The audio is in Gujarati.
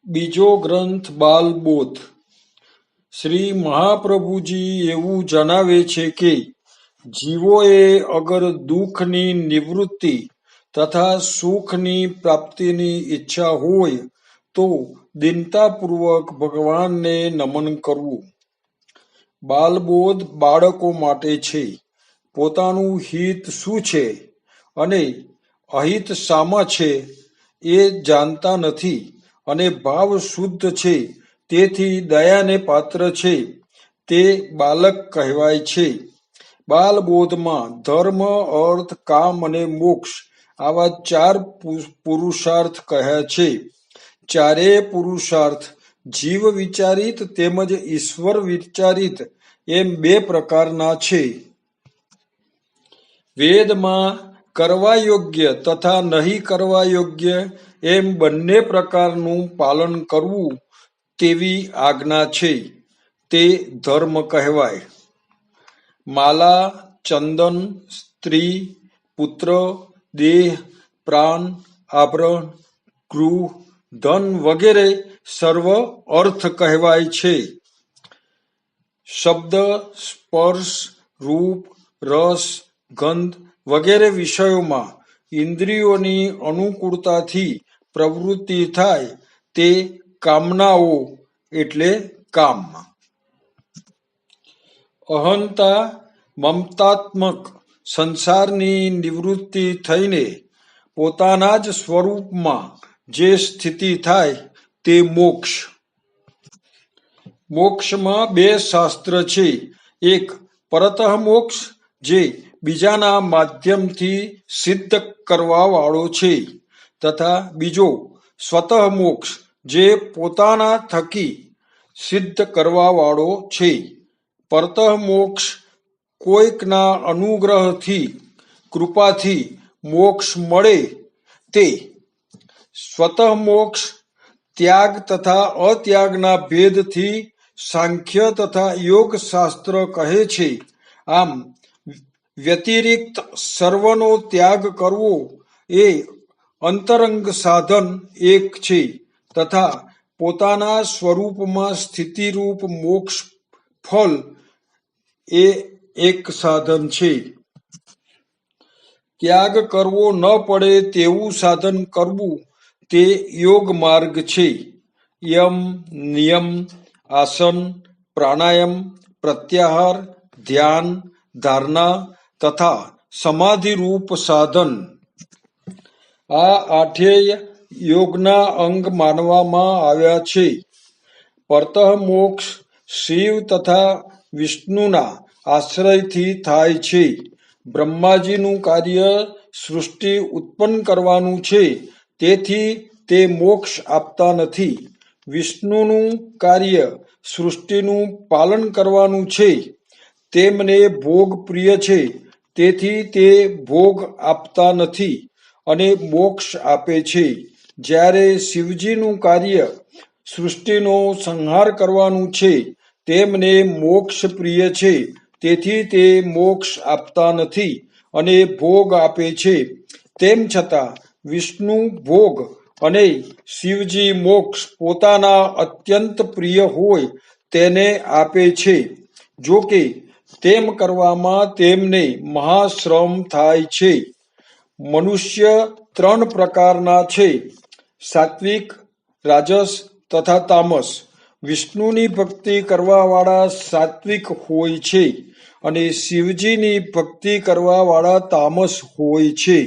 બીજો ગ્રંથ બાલબોધ. શ્રી મહાપ્રભુજી એવું જણાવે છે કે જીવોએ અગર દુઃખની નિવૃત્તિ તથા સુખની પ્રાપ્તિની ઈચ્છા હોય તો દીનતાપૂર્વક ભગવાનને નમન કરવું. બાલબોધ બાળકો માટે છે. પોતાનું હિત શું છે અને અહિત શામાં છે એ જાણતા નથી અને ભાવ શુદ્ધ છે, તેથી દયાને પાત્ર છે, તે બાલક કહેવાય છે. બાલબોધમાં ધર્મ, અર્થ, કામ અને મોક્ષ આવા ચાર પુરુષાર્થ કહ્યા છે. ચારેય પુરુષાર્થ જીવ વિચારિત તેમજ ઈશ્વર વિચારિત એમ બે પ્રકારના છે. વેદમાં કરવા યોગ્ય તથા નહીં કરવા યોગ્ય એમ બંને પ્રકારનું પાલન કરવું તેવી આજ્ઞા છે, તે ધર્મ કહેવાય. માલા, ચંદન, સ્ત્રી, પુત્ર, દેહ, પ્રાણ, આભરણ, ગૃહ, ધન વગેરે સર્વ અર્થ કહેવાય છે. શબ્દ, સ્પર્શ, રૂપ, રસ, ગંધ વગેરે વિષયોમાં ઇન્દ્રિયોની અનુકૂળતાથી પ્રવૃત્તિ થાય તે કામનાઓ એટલે કામ. અહંતા, મમતાત્મક સંસારની નિવૃત્તિ થઈને પોતાના જ સ્વરૂપમાં જે સ્થિતિ થાય તે મોક્ષ. મોક્ષમાં બે શાસ્ત્ર છે. એક પરતઃ મોક્ષ જે બીજાના માધ્યમથી સિદ્ધ કરવા વાળો છે, તથા બીજો સ્વતઃ મોક્ષ જે પોતાના થકી સિદ્ધ કરવા વાળો છે. પરતઃ મોક્ષ કોઈકના અનુગ્રહથી કૃપાથી મોક્ષ મળે તે. સ્વતઃ મોક્ષ ત્યાગ તથા અત્યાગના ભેદથી સાંખ્ય તથા યોગ શાસ્ત્ર કહે છે. આમ વ્યતિરિક્ત સર્વનો ત્યાગ કરવો એ અંતરંગ સાધન એક છે, તથા પોતાના સ્વરૂપમાં સ્થિતિરૂપ મોક્ષ ફળ એ એક સાધન છે. ત્યાગ કરવો ન પડે તેવું સાધન કરવું તે યોગ માર્ગ છે. યમ, નિયમ, આસન, પ્રાણાયામ, પ્રત્યાહાર, ધ્યાન, ધારણા તથા સમાધિરૂપ સાધન. આ આઠેય યોગના અંગ માનવામાં આવ્યા છે. પરતઃ મોક્ષ શિવ તથા વિષ્ણુના આશ્રયથી થાય છે. બ્રહ્માજીનું કાર્ય સૃષ્ટિ ઉત્પન્ન કરવાનું છે, તેથી તે મોક્ષ આપતા નથી. વિષ્ણુનું કાર્ય સૃષ્ટિનું પાલન કરવાનું છે, તેમને ભોગ પ્રિય છે, તેથી તે ભોગ આપતા નથી અને મોક્ષ આપે છે. જ્યારે શિવજીનું કાર્ય સૃષ્ટિનો સંહાર કરવાનું છે, તેમને મોક્ષ પ્રિય છે, તેથી તે મોક્ષ આપતા નથી અને ભોગ આપે છે. તેમ છતાં વિષ્ણુ ભોગ અને શિવજી મોક્ષ પોતાના અત્યંત પ્રિય હોય તેને આપે છે. જો કે તેમ કરવામાં તેમને મહાશ્રમ થાય છે. મનુષ્ય ત્રણ પ્રકારના છે: સાત્વિક, રાજસ તથા તામસ. વિષ્ણુની ભક્તિ કરવાવાળા સાત્વિક હોય છે અને શિવજીની ભક્તિ કરવાવાળા તામસ હોય છે.